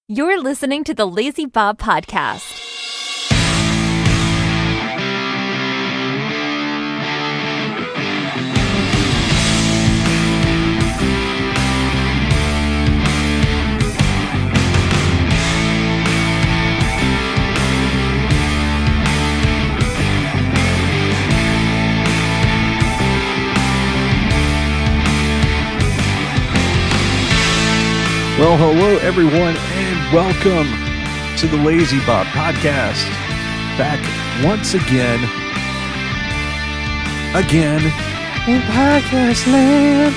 You're listening to the Lazy Bob Podcast. Well, hello everyone, and welcome to the Lazy Bob Podcast. Back once again in podcast land.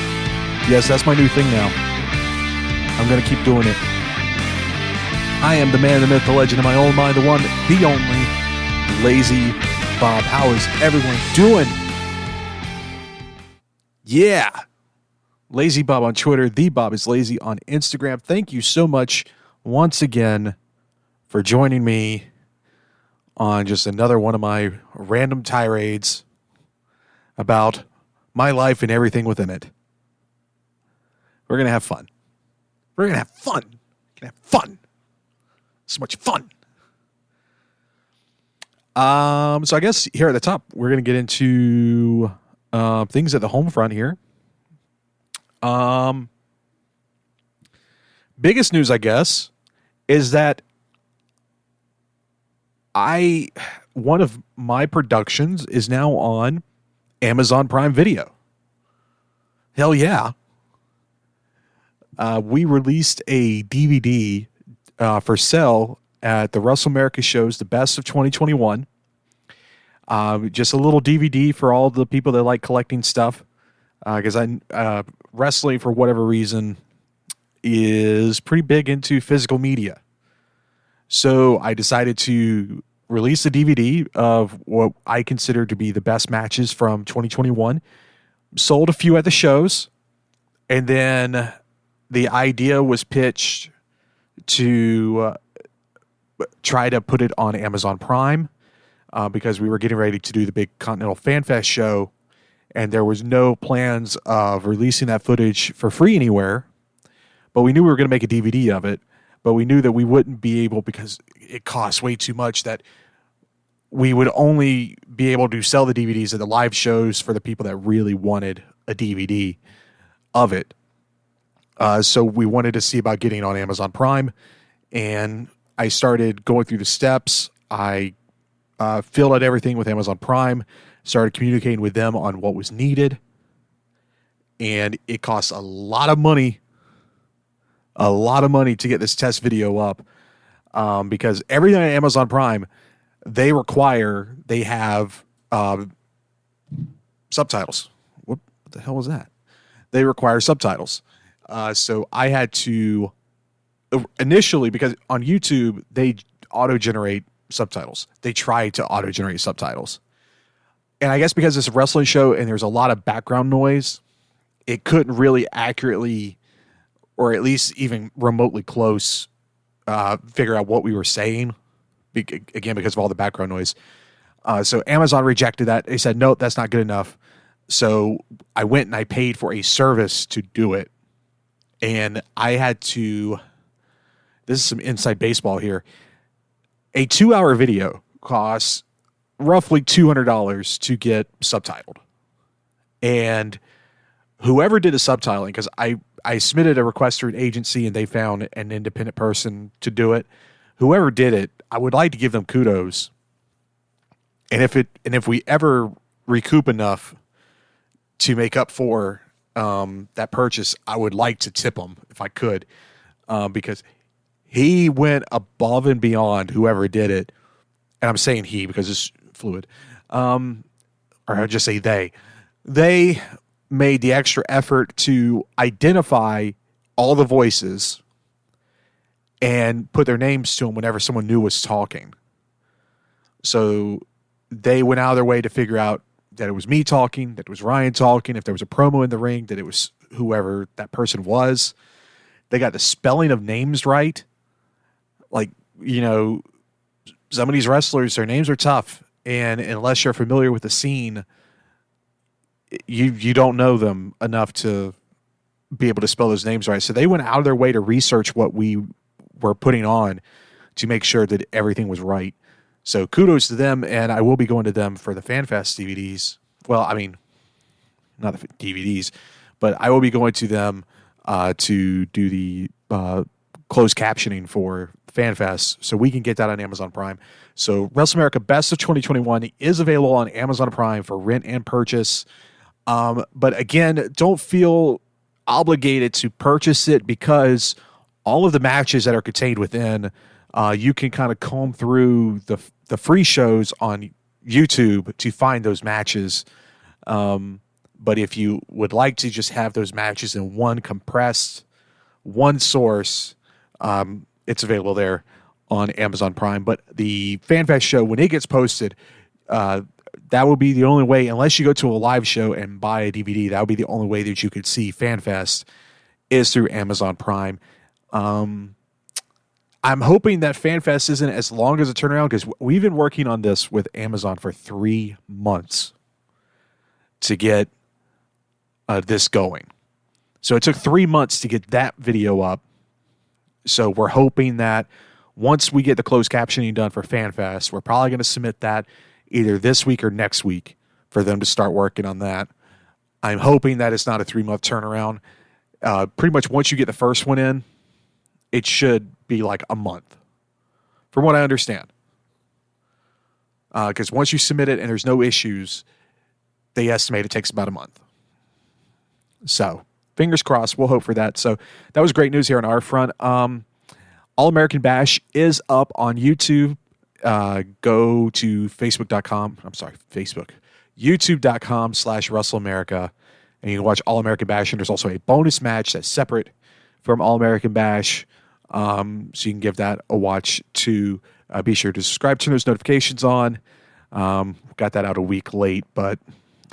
Yes, that's my new thing now. I'm going to keep doing it. I am the man, the myth, the legend, in my own mind, the one, the only Lazy Bob. How is everyone doing? Yeah. Lazy Bob on Twitter, The Bob is Lazy on Instagram. Thank you so much once again for joining me on just another one of my random tirades about my life and everything within it. We're going to have fun. We're going to have fun. We're going to have fun. So much fun. So I guess here at the top, we're going to get into things at the home front here. Biggest news, I guess, is that one of my productions is now on Amazon Prime Video. Hell yeah. We released a DVD for sale at the Russell America shows, the best of 2021. Just a little DVD for all the people that like collecting stuff. Because wrestling, for whatever reason, is pretty big into physical media. So I decided to release a DVD of what I consider to be the best matches from 2021. Sold a few at the shows. And then the idea was pitched to try to put it on Amazon Prime because we were getting ready to do the big Continental Fan Fest show. And there was no plans of releasing that footage for free anywhere. But we knew we were going to make a DVD of it. But we knew that we wouldn't be able, because it costs way too much, that we would only be able to sell the DVDs at the live shows for the people that really wanted a DVD of it. So we wanted to see about getting it on Amazon Prime. And I started going through the steps. I filled out everything with Amazon Prime. Started communicating with them on what was needed. And it costs a lot of money to get this test video up. Because everything on Amazon Prime, they have subtitles. What the hell was that? They require subtitles. So I had to, initially, because on YouTube, they auto-generate subtitles. They try to auto-generate subtitles. And I guess because it's a wrestling show and there's a lot of background noise, it couldn't really accurately, or at least even remotely close, figure out what we were saying, again, because of all the background noise. So Amazon rejected that. They said, no, that's not good enough. So I went and I paid for a service to do it. And I had to, this is some inside baseball here, a 2-hour video costs roughly $200 to get subtitled. And whoever did the subtitling, because I submitted a request through an agency and they found an independent person to do it. Whoever did it, I would like to give them kudos. And if we ever recoup enough to make up for that purchase, I would like to tip him if I could, because he went above and beyond, whoever did it. And I'm saying he because it's fluid. Or I'll just say they. They made the extra effort to identify all the voices and put their names to them whenever someone new was talking. So they went out of their way to figure out that it was me talking, that it was Ryan talking, if there was a promo in the ring, that it was whoever that person was. They got the spelling of names right. Like, you know, some of these wrestlers, their names are tough. And unless you're familiar with the scene, you don't know them enough to be able to spell those names right. So they went out of their way to research what we were putting on to make sure that everything was right. So kudos to them, and I will be going to them for the FanFest DVDs. Well, I mean, not the DVDs, but I will be going to them to do the closed captioning for FanFest, so we can get that on Amazon Prime. So WrestleMania Best of 2021 is available on Amazon Prime for rent and purchase. But again, don't feel obligated to purchase it, because all of the matches that are contained within, you can kind of comb through the free shows on YouTube to find those matches. But if you would like to just have those matches in one compressed, one source, it's available there on Amazon Prime. But the FanFest show, when it gets posted, that will be the only way, unless you go to a live show and buy a DVD, that would be the only way that you could see FanFest is through Amazon Prime. I'm hoping that FanFest isn't as long as a turnaround, because we've been working on this with Amazon for 3 months to get this going. So it took 3 months to get that video up. So we're hoping that once we get the closed captioning done for FanFest, we're probably going to submit that either this week or next week for them to start working on that. I'm hoping that it's not a 3-month turnaround. Pretty much once you get the first one in, it should be like a month, from what I understand. Because once you submit it and there's no issues, they estimate it takes about a month. So fingers crossed. We'll hope for that. So that was great news here on our front. All American Bash is up on YouTube. Go to YouTube.com/WrestleAmerica, and you can watch All American Bash. And there's also a bonus match that's separate from All American Bash. So you can give that a watch too. Be sure to subscribe, turn those notifications on. Got that out a week late, but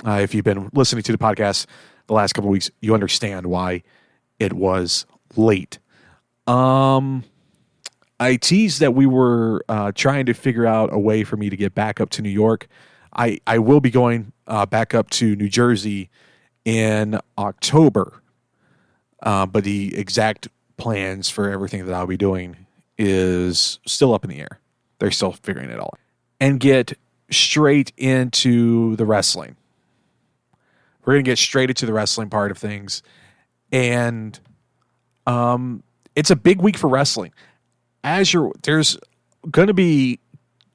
if you've been listening to the podcast the last couple of weeks, you understand why it was late. I teased that we were trying to figure out a way for me to get back up to New York. I will be going back up to New Jersey in October, but the exact plans for everything that I'll be doing is still up in the air. They're still figuring it all out. And get straight into the wrestling. We're going to get straight into the wrestling part of things. And it's a big week for wrestling. There's going to be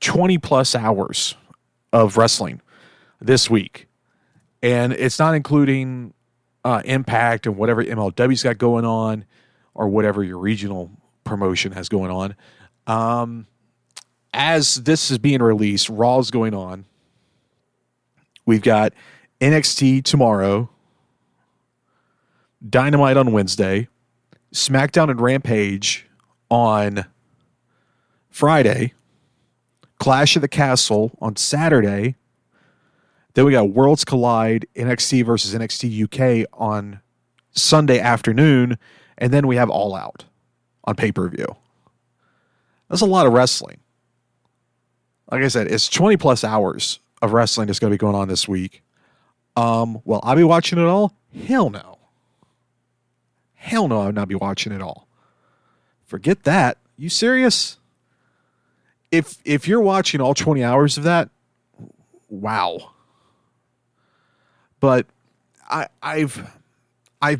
20 plus hours of wrestling this week. And it's not including Impact and whatever MLW's got going on, or whatever your regional promotion has going on. As this is being released, Raw's going on. We've got NXT tomorrow, Dynamite on Wednesday, SmackDown and Rampage on Friday, Clash of the Castle on Saturday. Then we got Worlds Collide, NXT versus NXT UK on Sunday afternoon. And then we have All Out on pay-per-view. That's a lot of wrestling. Like I said, it's 20 plus hours of wrestling that's going to be going on this week. Will I be watching it all? Hell no. Hell no, I would not be watching it all. Forget that. You serious? If you're watching all 20 hours of that, wow. But I've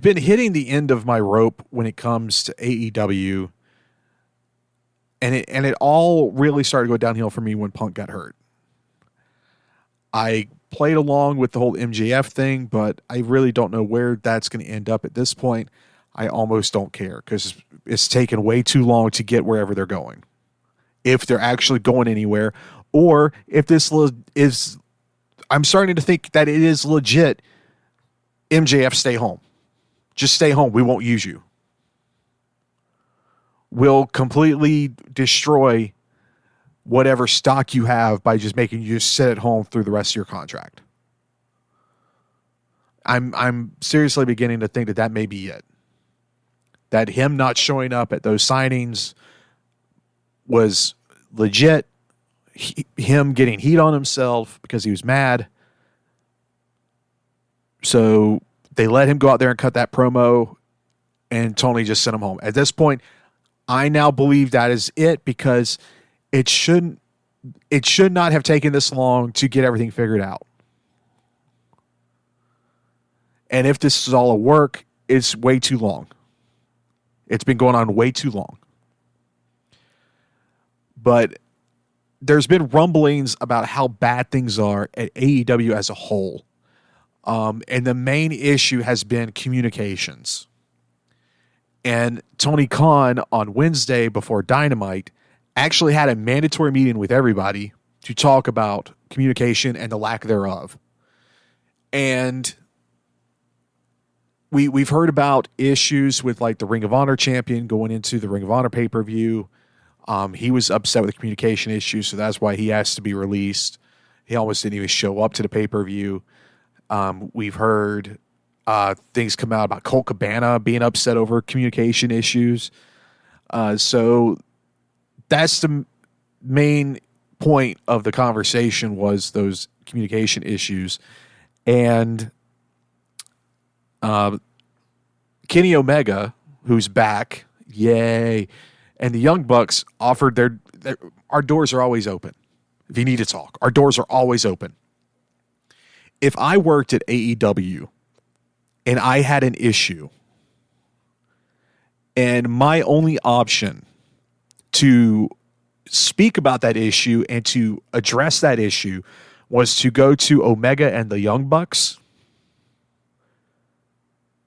been hitting the end of my rope when it comes to AEW, and it all really started to go downhill for me when Punk got hurt. I played along with the whole MJF thing, but I really don't know where that's going to end up at this point. I almost don't care, because it's taken way too long to get wherever they're going. If they're actually going anywhere, or if this is, I'm starting to think that it is legit. MJF, stay home. Just stay home. We won't use you. We'll completely destroy whatever stock you have by just making you sit at home through the rest of your contract. I'm seriously beginning to think that may be it. That him not showing up at those signings was legit. Him getting heat on himself because he was mad. So they let him go out there and cut that promo, and Tony just sent him home. At this point, I now believe that is it, because it should not have taken this long to get everything figured out. And if this is all a work, it's way too long. It's been going on way too long. But there's been rumblings about how bad things are at AEW as a whole. And the main issue has been communications. And Tony Khan on Wednesday before Dynamite actually had a mandatory meeting with everybody to talk about communication and the lack thereof. And we've heard about issues with like the Ring of Honor champion going into the Ring of Honor pay-per-view. He was upset with the communication issues, so that's why he asked to be released. He almost didn't even show up to the pay-per-view. We've heard things come out about Colt Cabana being upset over communication issues. So that's the main point of the conversation, was those communication issues. And Kenny Omega, who's back, yay, and the Young Bucks offered our doors are always open. If you need to talk, our doors are always open. If I worked at AEW and I had an issue, and my only option to speak about that issue and to address that issue was to go to Omega and the Young Bucks,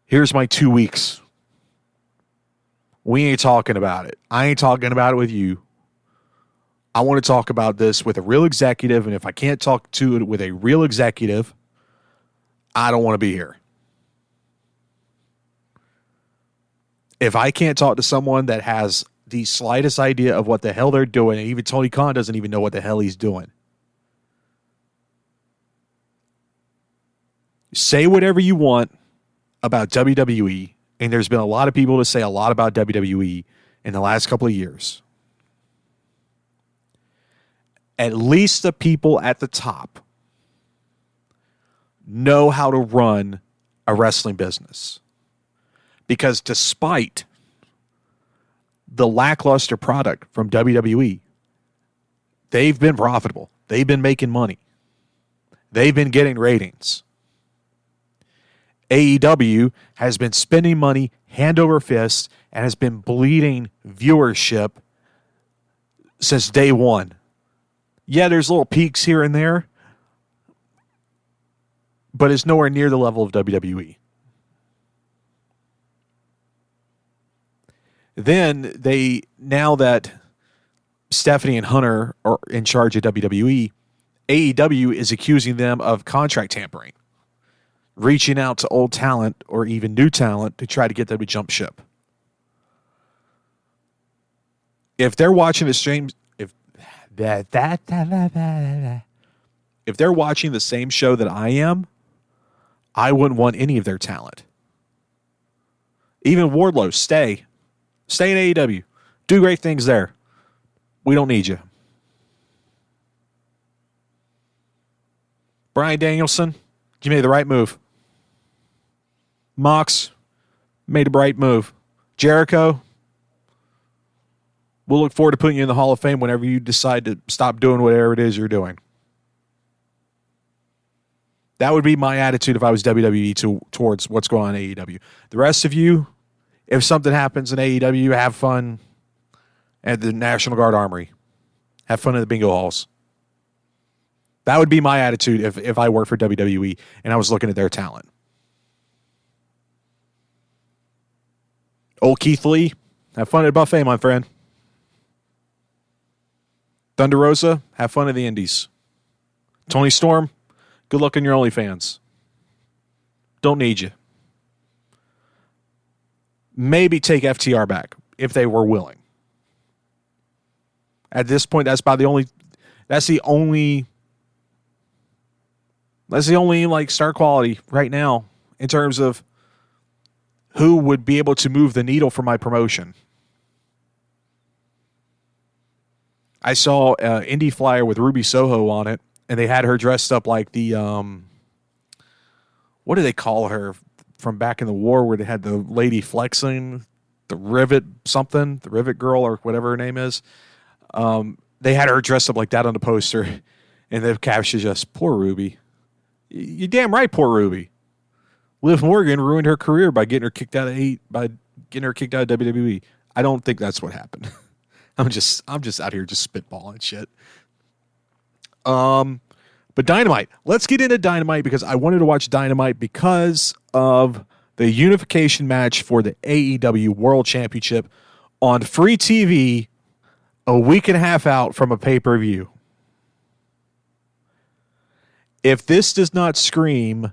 here's my 2 weeks. We ain't talking about it. I ain't talking about it with you. I want to talk about this with a real executive, and if I can't talk to it with a real executive, I don't want to be here. If I can't talk to someone that has the slightest idea of what the hell they're doing, and even Tony Khan doesn't even know what the hell he's doing, say whatever you want about WWE, and there's been a lot of people to say a lot about WWE in the last couple of years. At least the people at the top know how to run a wrestling business. Because despite the lackluster product from WWE, they've been profitable. They've been making money. They've been getting ratings. AEW has been spending money hand over fist and has been bleeding viewership since day one. Yeah, there's little peaks here and there, but it's nowhere near the level of WWE. Then now that Stephanie and Hunter are in charge of WWE, AEW is accusing them of contract tampering, reaching out to old talent or even new talent to try to get them to jump ship. If they're watching the stream, if they're watching the same show that I am, I wouldn't want any of their talent. Even Wardlow, stay in AEW, do great things there. We don't need you. Bryan Danielson, you made the right move. Mox made the right move. Jericho, we'll look forward to putting you in the Hall of Fame whenever you decide to stop doing whatever it is you're doing. That would be my attitude if I was WWE towards what's going on in AEW. The rest of you, if something happens in AEW, have fun at the National Guard Armory. Have fun at the bingo halls. That would be my attitude if I worked for WWE and I was looking at their talent. Old Keith Lee, have fun at a buffet, my friend. Thunder Rosa, have fun at the Indies. Tony Storm, good luck on your OnlyFans. Don't need you. Maybe take FTR back if they were willing. At this point, that's the only like star quality right now in terms of who would be able to move the needle for my promotion. I saw an indie flyer with Ruby Soho on it, and they had her dressed up like the what do they call her from back in the war where they had the lady flexing? the Rivet something, the Rivet Girl or whatever her name is. They had her dressed up like that on the poster, and the caption just, poor Ruby. You're damn right, poor Ruby. Liv Morgan ruined her career by getting her kicked out of WWE. I don't think that's what happened. I'm just out here just spitballing shit. But Dynamite. Let's get into Dynamite because I wanted to watch Dynamite because of the unification match for the AEW World Championship on free TV a week and a half out from a pay-per-view. If this does not scream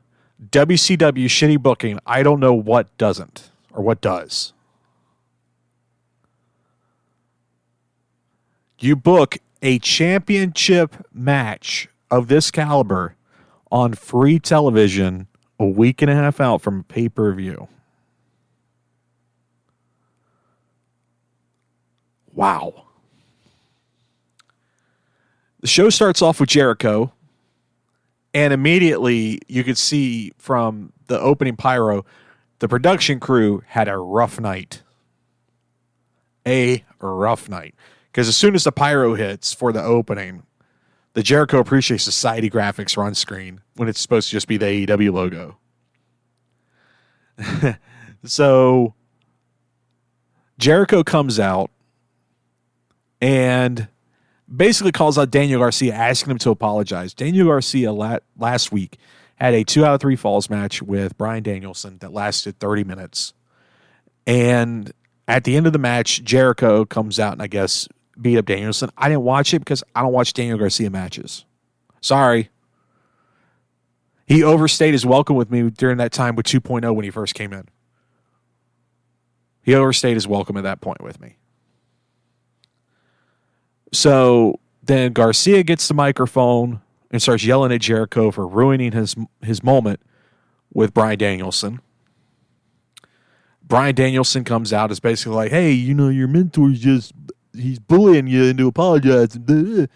WCW shitty booking, I don't know what doesn't or what does. You book a championship match of this caliber on free television a week and a half out from pay-per-view. Wow. The show starts off with Jericho, and immediately you could see from the opening pyro, the production crew had a rough night. A rough night. Because as soon as the pyro hits for the opening, the Jericho Appreciation Society graphics are on screen when it's supposed to just be the AEW logo. So Jericho comes out and basically calls out Daniel Garcia, asking him to apologize. Daniel Garcia last week had a 2 out of 3 falls match with Bryan Danielson that lasted 30 minutes. And at the end of the match, Jericho comes out and I guess beat up Danielson. I didn't watch it because I don't watch Daniel Garcia matches. Sorry. He overstayed his welcome with me during that time with 2.0 when he first came in. He overstayed his welcome at that point with me. So then Garcia gets the microphone and starts yelling at Jericho for ruining his moment with Bryan Danielson. Bryan Danielson comes out, is basically like, hey, you know, your mentor's just, he's bullying you into apologizing.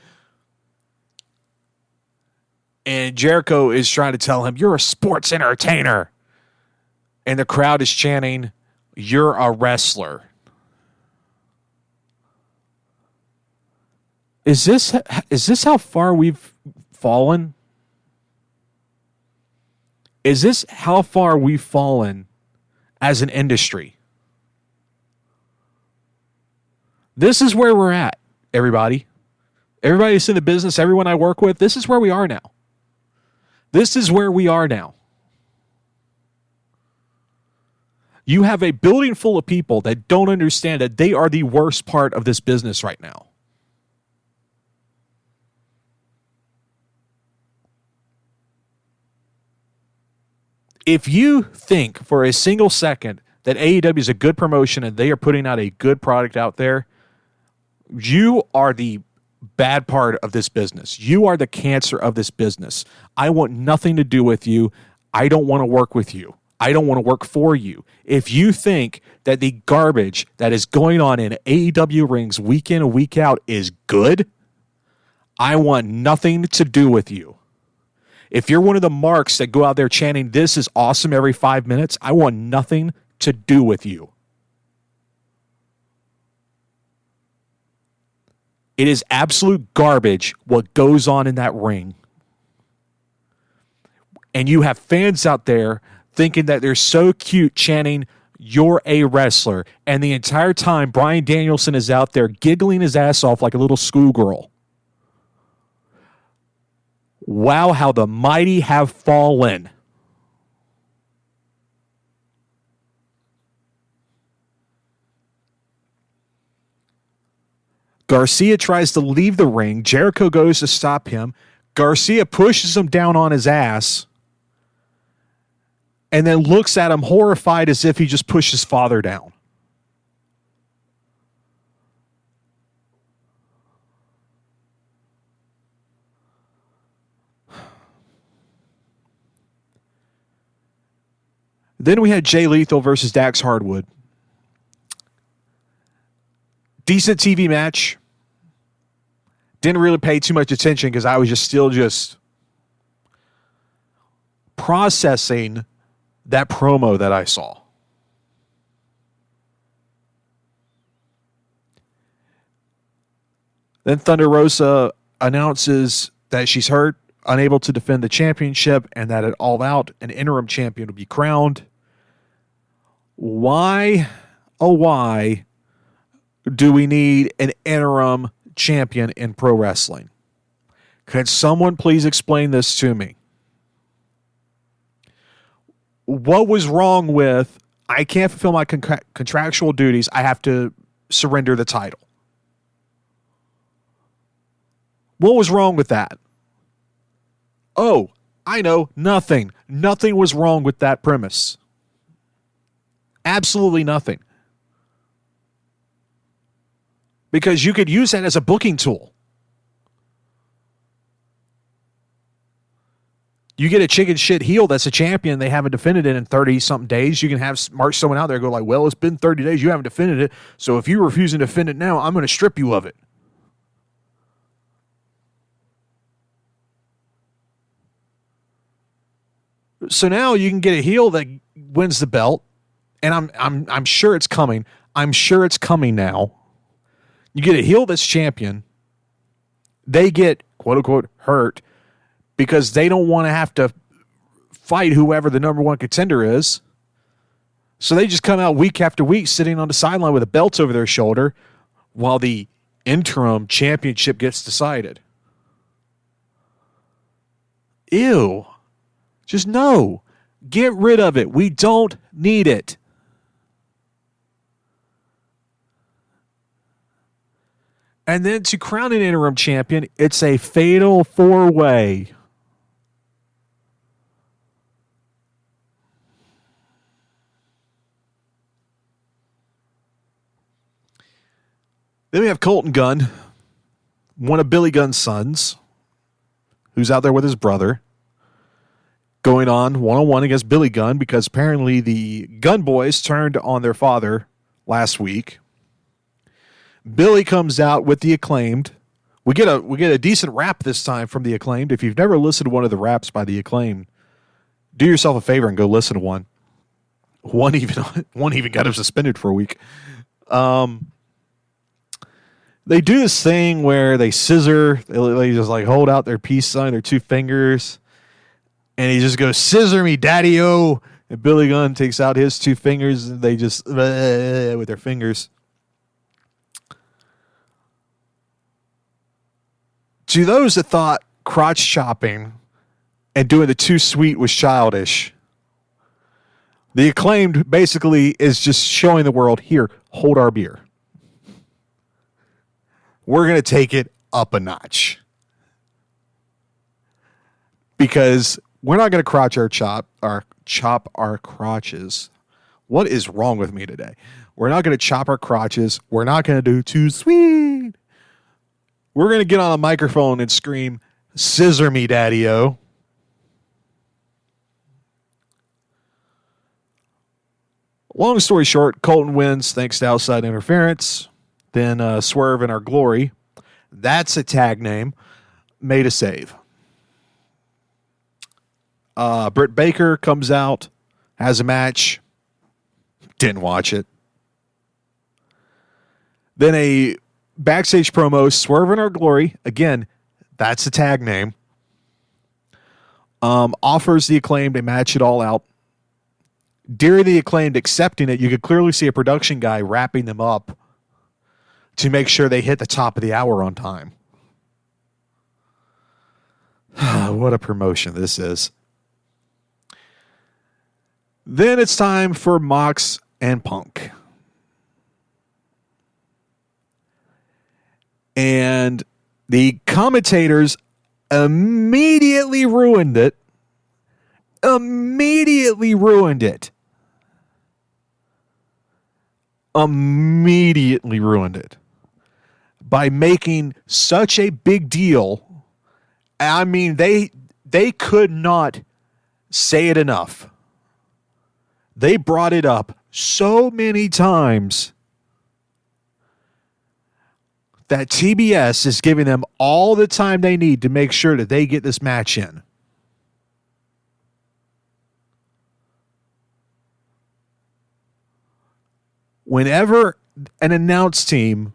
And Jericho is trying to tell him, you're a sports entertainer. And the crowd is chanting, you're a wrestler. Is this how far we've fallen? Is this how far we've fallen as an industry? This is where we're at, everybody. Everybody that's in the business, everyone I work with, this is where we are now. This is where we are now. You have a building full of people that don't understand that they are the worst part of this business right now. If you think for a single second that AEW is a good promotion and they are putting out a good product out there, you are the bad part of this business. You are the cancer of this business. I want nothing to do with you. I don't want to work with you. I don't want to work for you. If you think that the garbage that is going on in AEW rings week in and week out is good, I want nothing to do with you. If you're one of the marks that go out there chanting, this is awesome every 5 minutes, I want nothing to do with you. It is absolute garbage what goes on in that ring. And you have fans out there thinking that they're so cute chanting, you're a wrestler. And the entire time, Bryan Danielson is out there giggling his ass off like a little schoolgirl. Wow, how the mighty have fallen. Garcia tries to leave the ring. Jericho goes to stop him. Garcia pushes him down on his ass and then looks at him horrified as if he just pushed his father down. Then we had Jay Lethal versus Dax Hardwood. Decent TV match. Didn't really pay too much attention because I was still processing that promo that I saw. Then Thunder Rosa announces that she's hurt, unable to defend the championship, and that at All Out, an interim champion will be crowned. Why, oh why, do we need an interim champion in pro wrestling? Can someone please explain this to me? What was wrong with, I can't fulfill my contractual duties, I have to surrender the title? What was wrong with that? Oh, I know, nothing. Nothing was wrong with that premise. Absolutely nothing. Because you could use that as a booking tool. You get a chicken shit heel that's a champion, they haven't defended it in 30-something days. You can have march someone out there and go like, well, it's been 30 days, you haven't defended it, so if you're refusing to defend it now, I'm going to strip you of it. So now you can get a heel that wins the belt, and I'm sure it's coming. I'm sure it's coming now. You get a heel that's champion. They get, quote unquote, hurt because they don't want to have to fight whoever the number one contender is. So they just come out week after week sitting on the sideline with a belt over their shoulder while the interim championship gets decided. Ew. Just no. Get rid of it. We don't need it. And then to crown an interim champion, it's a fatal four-way. Then we have Colton Gunn, one of Billy Gunn's sons, who's out there with his brother, going on one-on-one against Billy Gunn because apparently the Gunn boys turned on their father last week. Billy comes out with the Acclaimed. We get a decent rap this time from the Acclaimed. If you've never listened to one of the raps by the Acclaimed, do yourself a favor and go listen to one. One even got him suspended for a week. They do this thing where they scissor. They just like hold out their peace sign, their two fingers, and he just goes, "Scissor me, daddy-o." And Billy Gunn takes out his two fingers, and they just with their fingers. To those that thought crotch chopping and doing the too sweet was childish, the Acclaimed basically is just showing the world, here, hold our beer. We're going to take it up a notch. Because we're not going to chop our crotches. What is wrong with me today? We're not going to chop our crotches. We're not going to do too sweet. We're going to get on a microphone and scream, "Scissor me, daddy-o." Long story short, Colton wins thanks to outside interference. Then Swerve in Our Glory, that's a tag name, made a save. Britt Baker comes out, has a match. Didn't watch it. Then a backstage promo, Swerve in Our Glory. Again, that's a tag name. Offers the Acclaimed a match it all out. During the Acclaimed accepting it, you could clearly see a production guy wrapping them up to make sure they hit the top of the hour on time. What a promotion this is. Then it's time for Mox and Punk. And the commentators immediately ruined it. Immediately ruined it. By making such a big deal. I mean, they could not say it enough. They brought it up so many times that TBS is giving them all the time they need to make sure that they get this match in. Whenever an announce team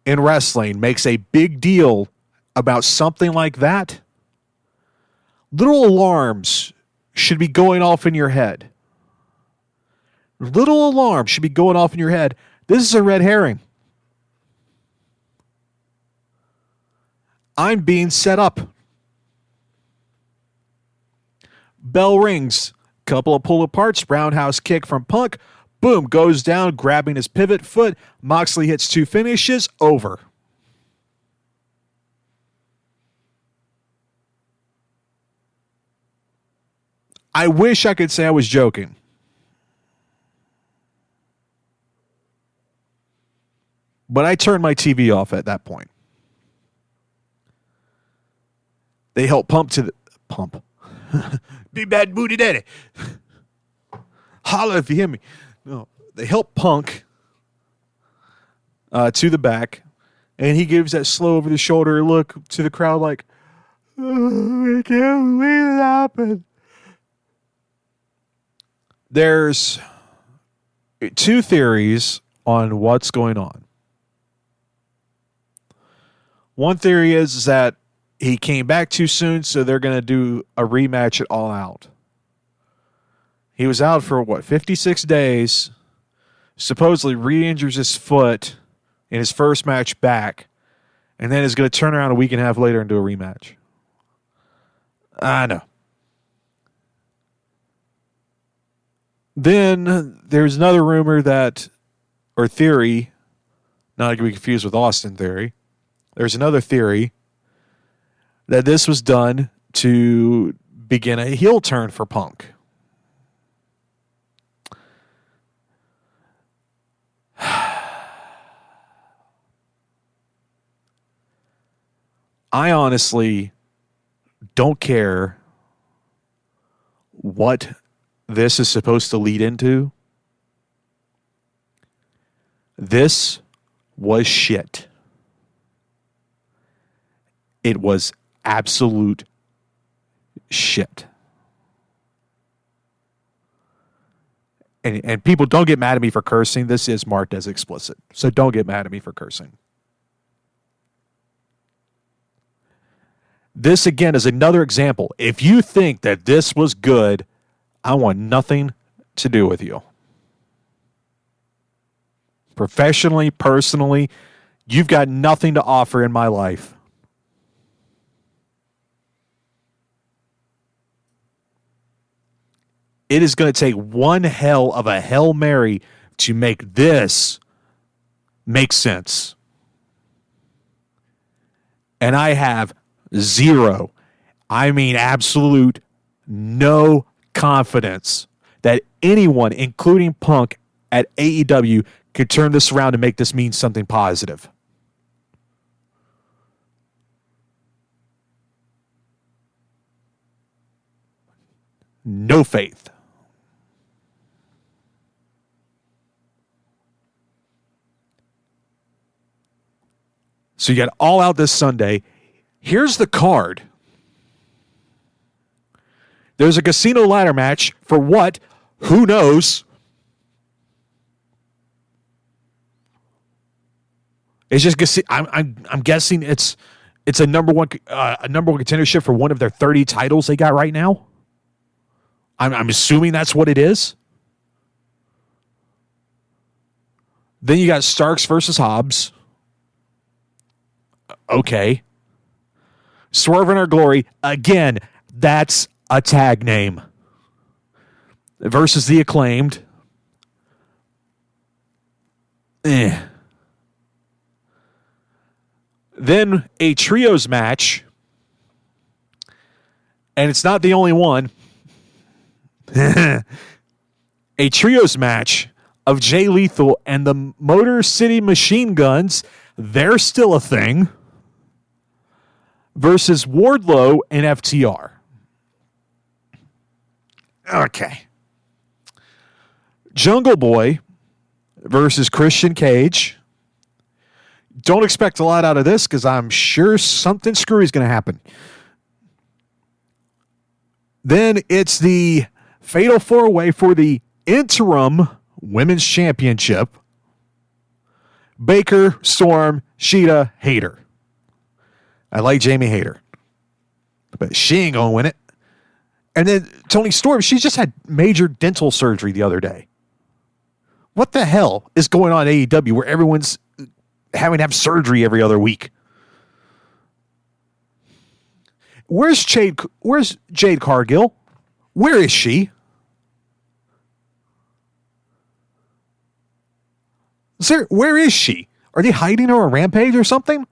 in wrestling makes a big deal about something like that, little alarms should be going off in your head. Little alarms should be going off in your head. This is a red herring. I'm being set up. Bell rings. Couple of pull aparts. Roundhouse kick from Punk. Boom. Goes down, grabbing his pivot foot. Moxley hits 2 finishes. Over. I wish I could say I was joking. But I turned my TV off at that point. They help Pump to the... Pump. Big bad booty daddy. Holla if you hear me. No, they help Punk to the back, and he gives that slow over the shoulder look to the crowd like, oh, I can't believe it happened. There's 2 theories on what's going on. One theory is that he came back too soon, so they're going to do a rematch at All Out. He was out for, 56 days, supposedly re-injures his foot in his first match back, and then is going to turn around a week and a half later and do a rematch. I know. Then there's another rumor that, or theory, not to be confused with Austin theory, there's another theory that this was done to begin a heel turn for Punk. I honestly don't care what this is supposed to lead into. This was shit. It was absolute shit. And people, don't get mad at me for cursing. This is marked as explicit. So don't get mad at me for cursing. This, again, is another example. If you think that this was good, I want nothing to do with you. Professionally, personally, you've got nothing to offer in my life. It is going to take one hell of a Hail Mary to make this make sense. And I have zero, I mean absolute, no confidence that anyone, including Punk at AEW, could turn this around and make this mean something positive. No faith. So you got All Out this Sunday. Here's the card. There's a casino ladder match for what? Who knows? It's just I'm guessing it's a number one contendership for one of their 30 titles they got right now. I'm assuming that's what it is. Then you got Starks versus Hobbs. Okay. Swerve in Our Glory. Again, that's a tag name. Versus the Acclaimed. Then a trios match. And it's not the only one. A trios match of Jay Lethal and the Motor City Machine Guns. They're still a thing. Versus Wardlow and FTR. Okay. Jungle Boy versus Christian Cage. Don't expect a lot out of this because I'm sure something screwy is going to happen. Then it's the Fatal 4-Way for the interim Women's Championship. Baker, Storm, Sheeta, Hayter. I like Jamie Hayter, but she ain't going to win it. And then Toni Storm, she just had major dental surgery the other day. What the hell is going on at AEW where everyone's having to have surgery every other week? Where's Jade Cargill? Where is she? Where is she? Are they hiding her on Rampage or something?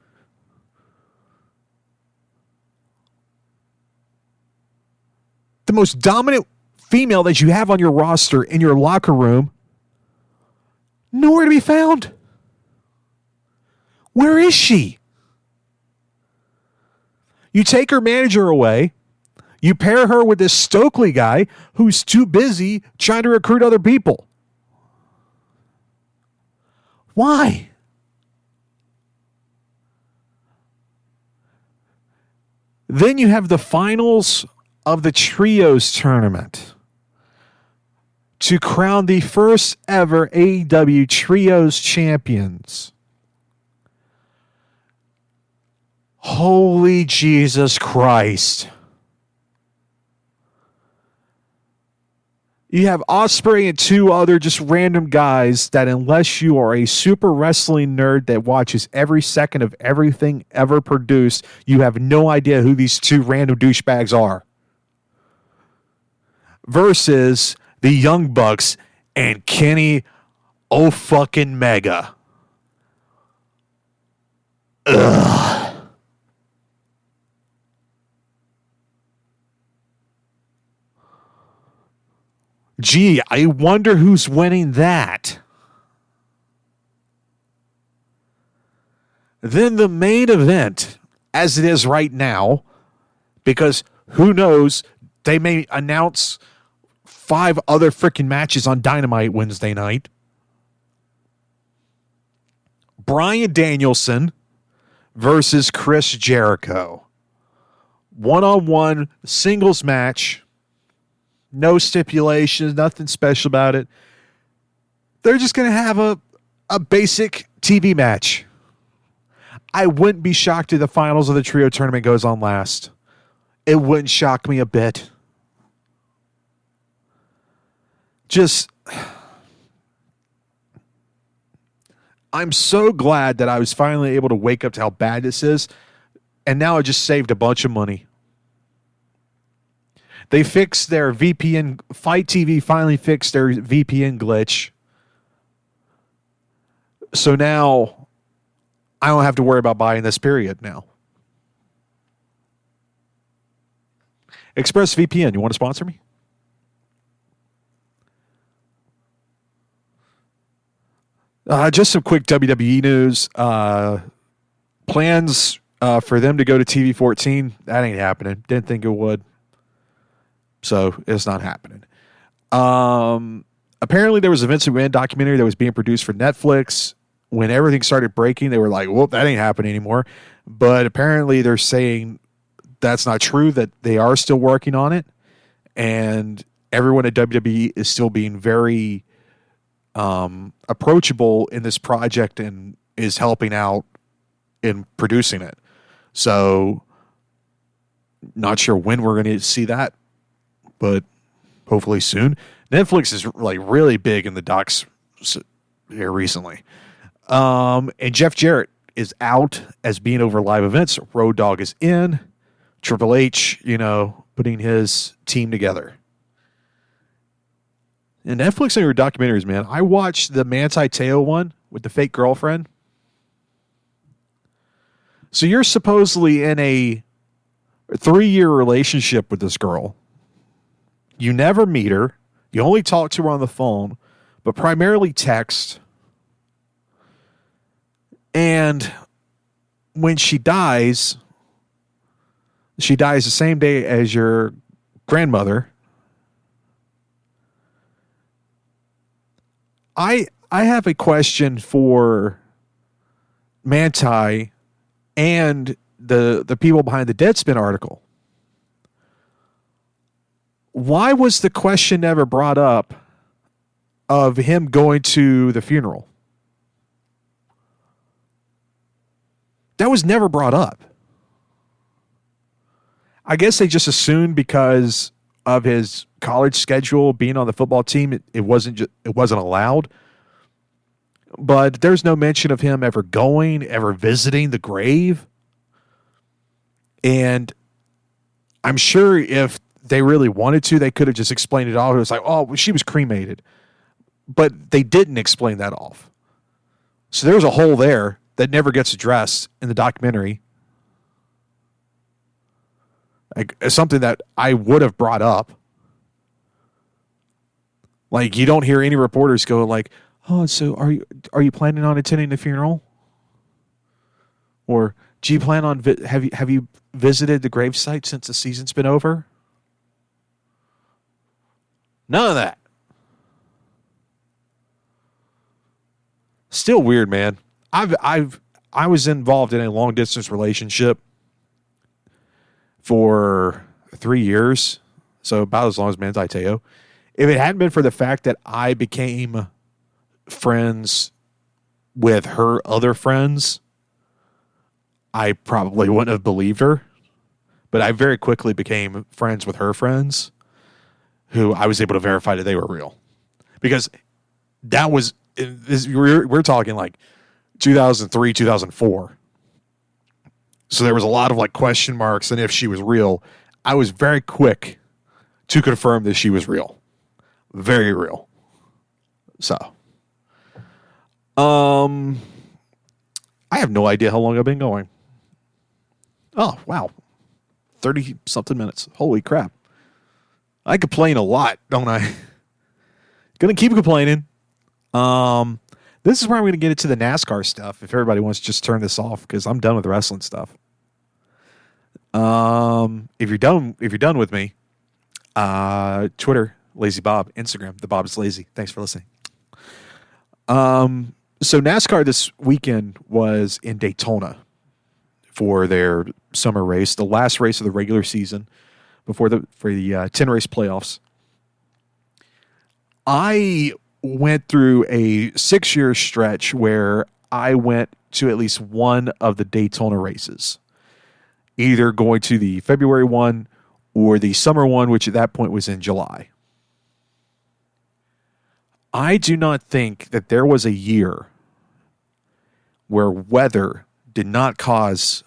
The most dominant female that you have on your roster in your locker room, nowhere to be found. Where is she? You take her manager away. You pair her with this Stokely guy who's too busy trying to recruit other people. Why? Then you have the finals of the Trios tournament to crown the first ever AEW Trios champions. Holy Jesus Christ. You have Ospreay and two other just random guys that, unless you are a super wrestling nerd that watches every second of everything ever produced, you have no idea who these two random douchebags are. Versus the Young Bucks and Kenny O'Fucking-Mega. Ugh. Gee, I wonder who's winning that. Then the main event, as it is right now, because who knows, they may announce 5 other freaking matches on Dynamite Wednesday night. Bryan Danielson versus Chris Jericho. 1-on-1 singles match. No stipulations, nothing special about it. They're just going to have a basic TV match. I wouldn't be shocked if the finals of the trio tournament goes on last. It wouldn't shock me a bit. I'm so glad that I was finally able to wake up to how bad this is. And now I just saved a bunch of money. They fixed their VPN. Fight TV finally fixed their VPN glitch. So now I don't have to worry about buying this period now. ExpressVPN, you want to sponsor me? Just some quick WWE news. Plans for them to go to TV 14. That ain't happening. Didn't think it would. So it's not happening. Apparently there was a Vince McMahon documentary that was being produced for Netflix. When everything started breaking, they were like, well, that ain't happening anymore. But apparently they're saying that's not true, that they are still working on it. And everyone at WWE is still being very approachable in this project and is helping out in producing it. So not sure when we're going to see that, but hopefully soon. Netflix is like really big in the docs here recently. And Jeff Jarrett is out as being over live events. Road Dogg is in. Triple H, putting his team together. And Netflix and your documentaries, man. I watched the Manti Te'o one with the fake girlfriend. So you're supposedly in a 3-year relationship with this girl. You never meet her. You only talk to her on the phone, but primarily text. And when she dies the same day as your grandmother. I have a question for Manti and the people behind the Deadspin article. Why was the question never brought up of him going to the funeral? That was never brought up. I guess they just assumed because of his college schedule being on the football team, it wasn't allowed. But there's no mention of him ever going, ever visiting the grave. And I'm sure if they really wanted to, they could have just explained it all. It was like, oh, she was cremated. But they didn't explain that off. So there's a hole there that never gets addressed in the documentary. Like, it's something that I would have brought up. Like, you don't hear any reporters go like, oh, so are you planning on attending the funeral? Or do you plan on have you visited the gravesite since the season's been over? None of that. Still weird, man. I was involved in a long distance relationship for 3 years, so about as long as Manti Te'o. If it hadn't been for the fact that I became friends with her other friends, I probably wouldn't have believed her. But I very quickly became friends with her friends, who I was able to verify that they were real. Because that was, we're talking like 2003, 2004. So there was a lot of like question marks and if she was real. I was very quick to confirm that she was real. Very real. So, I have no idea how long I've been going. Oh, wow. 30-something minutes. Holy crap. I complain a lot, don't I? Gonna keep complaining. This is where I'm going to get into the NASCAR stuff if everybody wants to just turn this off because I'm done with the wrestling stuff. If you're done with me, Twitter, Lazy Bob, Instagram, The Bob is Lazy. Thanks for listening. So NASCAR this weekend was in Daytona for their summer race, the last race of the regular season for the 10-race playoffs. I went through a 6-year stretch where I went to at least one of the Daytona races, either going to the February one or the summer one, which at that point was in July. I do not think that there was a year where weather did not cause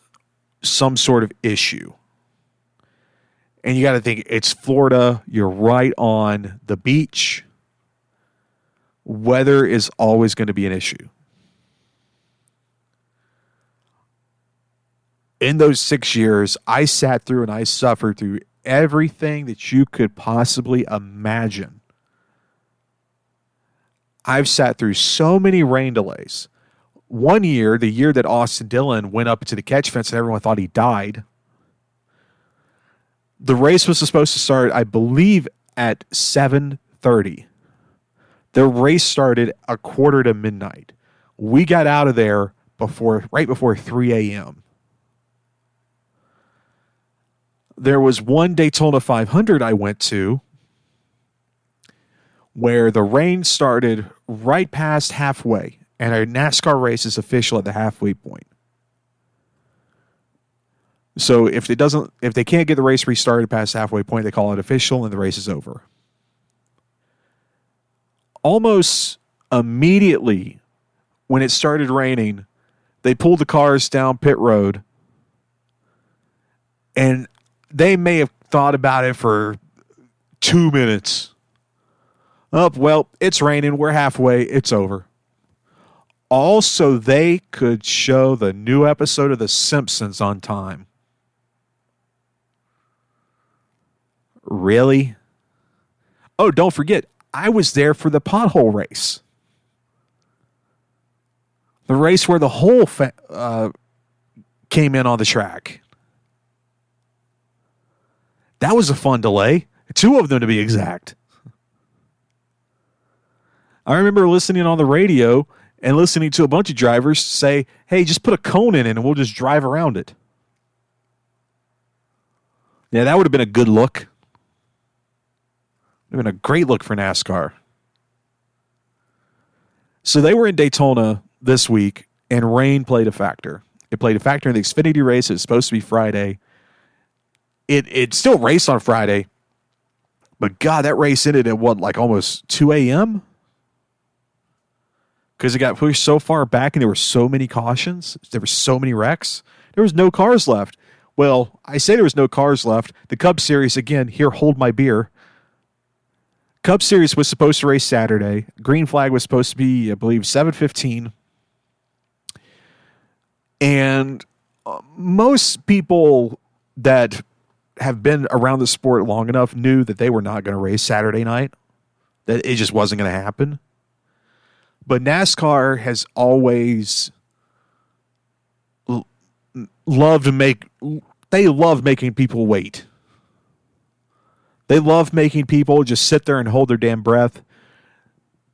some sort of issue. And you got to think, it's Florida. You're right on the beach. Weather is always going to be an issue. In those 6 years, I sat through and I suffered through everything that you could possibly imagine. I've sat through so many rain delays. One year, the year that Austin Dillon went up to the catch fence and everyone thought he died, the race was supposed to start, I believe, at 7:30. The race started a quarter to midnight. We got out of there right before 3 a.m. There was one Daytona 500 I went to where the rain started right past halfway, and a NASCAR race is official at the halfway point. So if they can't get the race restarted past the halfway point, they call it official and the race is over. Almost immediately when it started raining, they pulled the cars down pit road, and they may have thought about it for 2 minutes. Oh, well, it's raining. We're halfway. It's over. Also, they could show the new episode of The Simpsons on time. Really? Oh, don't forget, I was there for the pothole race. The race where the hole came in on the track. That was a fun delay. 2 of them to be exact. I remember listening on the radio and listening to a bunch of drivers say, hey, just put a cone in it and we'll just drive around it. Yeah, that would have been a good look. Would have been a great look for NASCAR. So they were in Daytona this week, and rain played a factor. It played a factor in the Xfinity race. It was supposed to be Friday. It still raced on Friday. But God, that race ended at what, like almost 2 a.m.? Because it got pushed so far back and there were so many cautions. There were so many wrecks. There was no cars left. Well, I say there was no cars left. The Cup Series, again, here, hold my beer. Cup Series was supposed to race Saturday. Green flag was supposed to be, I believe, 7:15. And most people that have been around the sport long enough knew that they were not going to race Saturday night, that it just wasn't going to happen. But NASCAR has always loved making people wait. They love making people just sit there and hold their damn breath.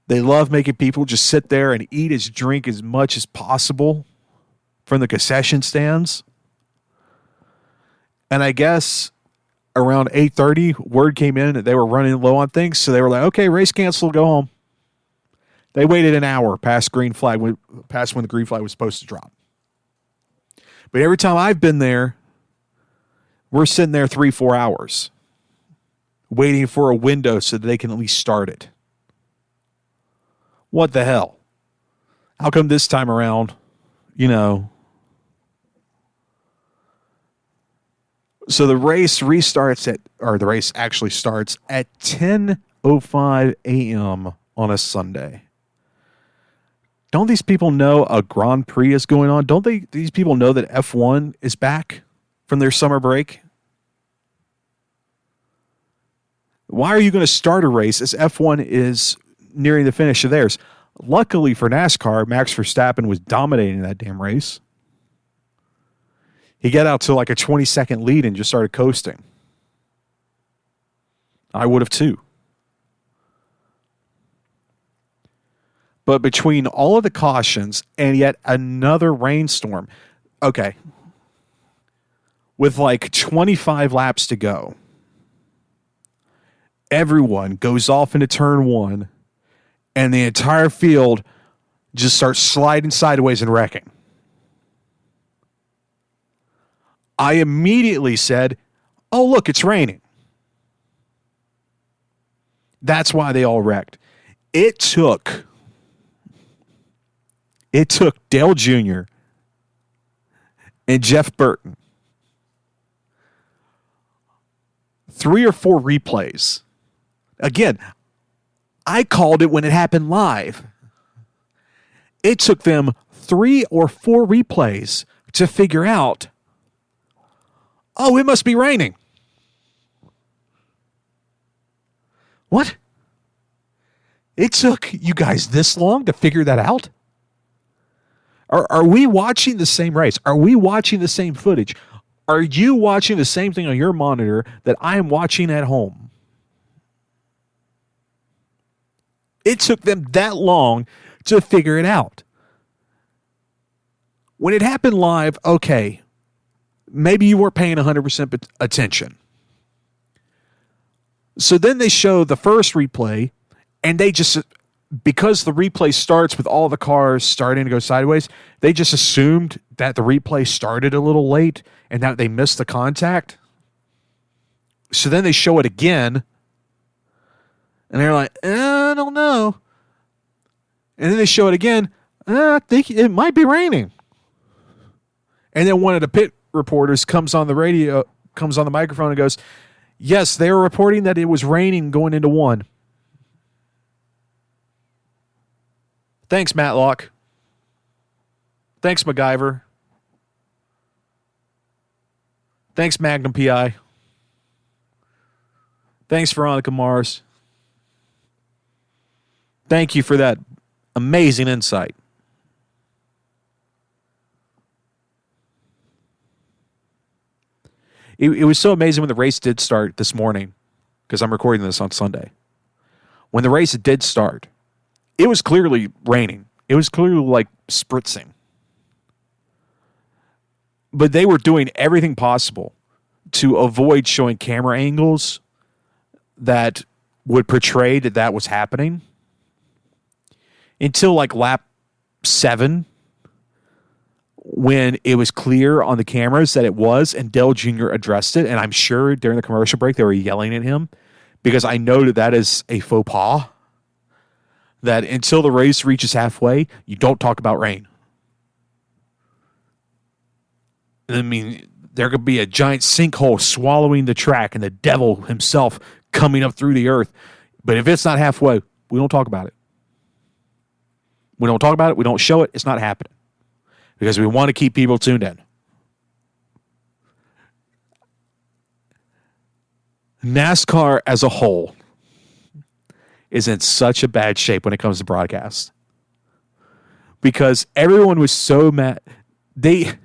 They love making people just sit there and eat and drink as much as possible from the concession stands. And I guess around 8:30, word came in that they were running low on things, so they were like, okay, race cancel, go home. They waited an hour past green flag, past when the green flag was supposed to drop. But every time I've been there, we're sitting there 3-4 hours waiting for a window so that they can at least start it. What the hell? How come this time around, So the race the race actually starts at 10:05 a.m. on a Sunday. Don't these people know a Grand Prix is going on? Don't these people know that F1 is back from their summer break? Why are you going to start a race as F1 is nearing the finish of theirs? Luckily for NASCAR, Max Verstappen was dominating that damn race. He got out to like a 20-second lead and just started coasting. I would have too. But between all of the cautions and yet another rainstorm, okay, with like 25 laps to go, everyone goes off into turn one and the entire field just starts sliding sideways and wrecking. I immediately said, oh, look, it's raining. That's why they all wrecked. It took Dale Jr. and Jeff Burton 3 or 4 replays. Again, I called it when it happened live. It took them 3 or 4 replays to figure out, oh, it must be raining. What? It took you guys this long to figure that out? Are we watching the same race? Are we watching the same footage? Are you watching the same thing on your monitor that I am watching at home? It took them that long to figure it out. When it happened live, okay, maybe you weren't paying 100% attention. So then they show the first replay, and they just, because the replay starts with all the cars starting to go sideways, they just assumed that the replay started a little late and that they missed the contact. So then they show it again, and they're like, I don't know. And then they show it again, I think it might be raining. And then one of the pit reporters comes on the microphone and goes, yes, they were reporting that it was raining going into one. Thanks, Matlock. Thanks, MacGyver. Thanks, Magnum PI. Thanks, Veronica Mars. Thank you for that amazing insight. It was so amazing when the race did start this morning, because I'm recording this on Sunday. When the race did start, it was clearly raining. It was clearly like spritzing. But they were doing everything possible to avoid showing camera angles that would portray that was happening until like lap 7, when it was clear on the cameras that it was, and Dale Jr. addressed it, and I'm sure during the commercial break they were yelling at him, because I know that is a faux pas, that until the race reaches halfway, you don't talk about rain. I mean, there could be a giant sinkhole swallowing the track and the devil himself coming up through the earth. But if it's not halfway, we don't talk about it. We don't talk about it. We don't show it. It's not happening. Because we want to keep people tuned in. NASCAR as a whole is in such a bad shape when it comes to broadcast. Because everyone was so mad. The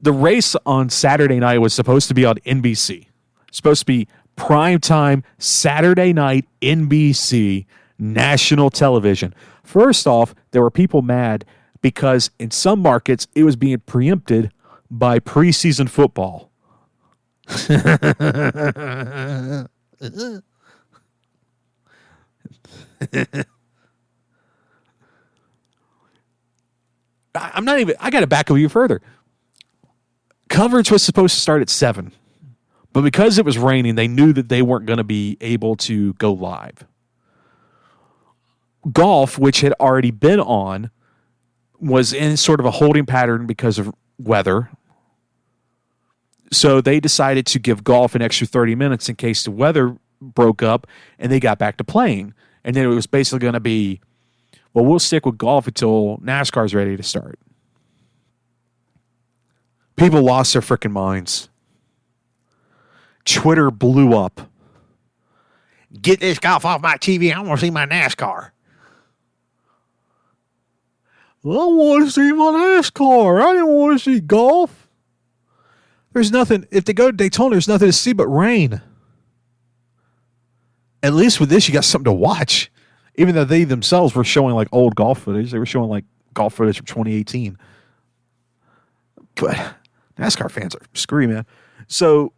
race on Saturday night was supposed to be on NBC. Supposed to be primetime Saturday night NBC national television. First off, there were people mad because in some markets it was being preempted by preseason football. I got to back up even further. Coverage was supposed to start at 7, but because it was raining, they knew that they weren't going to be able to go live. Golf, which had already been on, was in sort of a holding pattern because of weather. So they decided to give golf an extra 30 minutes in case the weather broke up and they got back to playing. And then it was basically going to be, well, we'll stick with golf until NASCAR's ready to start. People lost their freaking minds. Twitter blew up. Get this golf off my TV. I want to see my NASCAR. I want to see my NASCAR. I didn't want to see golf. There's nothing. If they go to Daytona, there's nothing to see but rain. At least with this, you got something to watch. Even though they themselves were showing like old golf footage. They were showing like golf footage from 2018. But NASCAR fans are screwy, man. So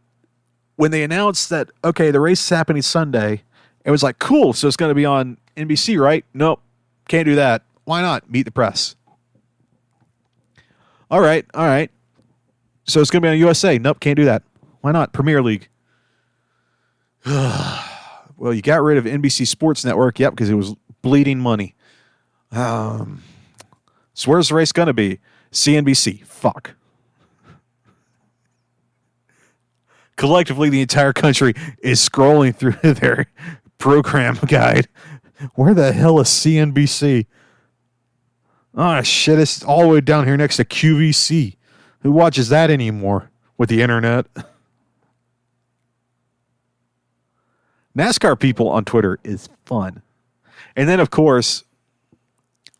when they announced that, okay, the race is happening Sunday, it was like, cool, so it's going to be on NBC, right? Nope, can't do that. Why not? Meet the press. All right. So it's going to be on USA. Nope, can't do that. Why not? Premier League. Well, you got rid of NBC Sports Network. Yep, because it was bleeding money. So where's the race going to be? CNBC. Fuck. Collectively, the entire country is scrolling through their program guide. Where the hell is CNBC? Oh, shit, it's all the way down here next to QVC. Who watches that anymore with the internet? NASCAR people on Twitter is fun. And then, of course,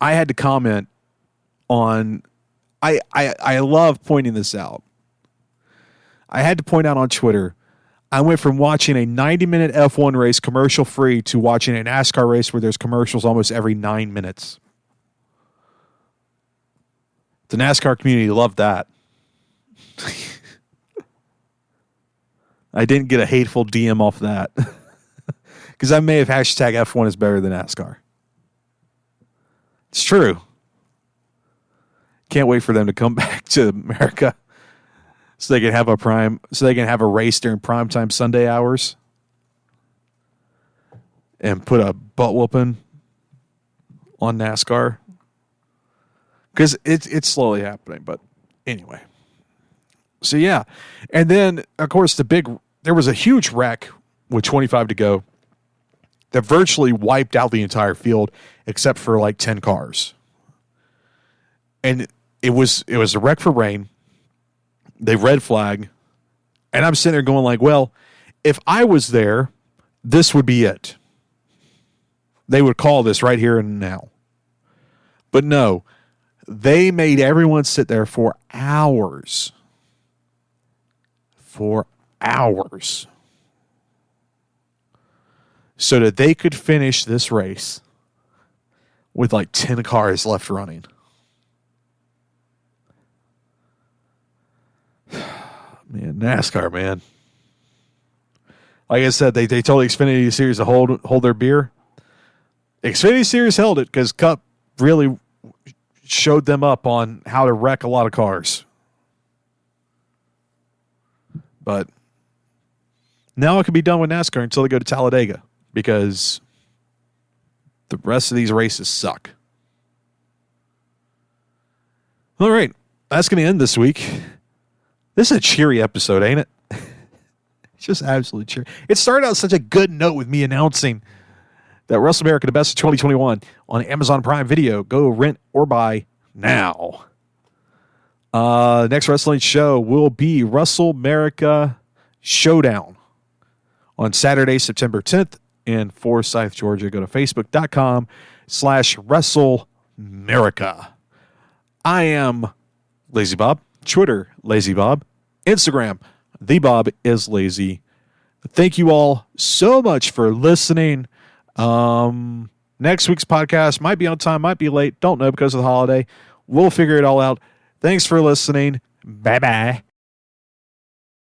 I had to comment on... I love pointing this out. I had to point out on Twitter, I went from watching a 90-minute F1 race commercial-free to watching a NASCAR race where there's commercials almost every 9 minutes. The NASCAR community loved that. I didn't get a hateful DM off that. Because I may have hashtag F1 is better than NASCAR. It's true. Can't wait for them to come back to America so they can have a race during primetime Sunday hours and put a butt whooping on NASCAR. Because it's slowly happening, but anyway. So yeah. And then, of course, there was a huge wreck with 25 to go that virtually wiped out the entire field except for like 10 cars. And it was a wreck for rain. They red flag. And I'm sitting there going like, well, if I was there, this would be it. They would call this right here and now. But no, they made everyone sit there for hours. For hours. So that they could finish this race with like 10 cars left running. Man, NASCAR, man. Like I said, they told the Xfinity Series to hold their beer. Xfinity Series held it because Cup really showed them up on how to wreck a lot of cars. But now I can be done with NASCAR until they go to Talladega because the rest of these races suck. All right, that's going to end this week. This is a cheery episode, ain't it? It's just absolutely cheery. It started out such a good note with me announcing that Wrestle America, the best of 2021 on Amazon Prime Video. Go rent or buy now. Next wrestling show will be Wrestle America Showdown on Saturday, September 10th in Forsyth, Georgia. Go to facebook.com/WrestleAmerica. I am Lazy Bob. Twitter, Lazy Bob. Instagram, The Bob is Lazy. Thank you all so much for listening. Next week's podcast might be on time, might be late. Don't know because of the holiday. We'll figure it all out. Thanks for listening. Bye-bye.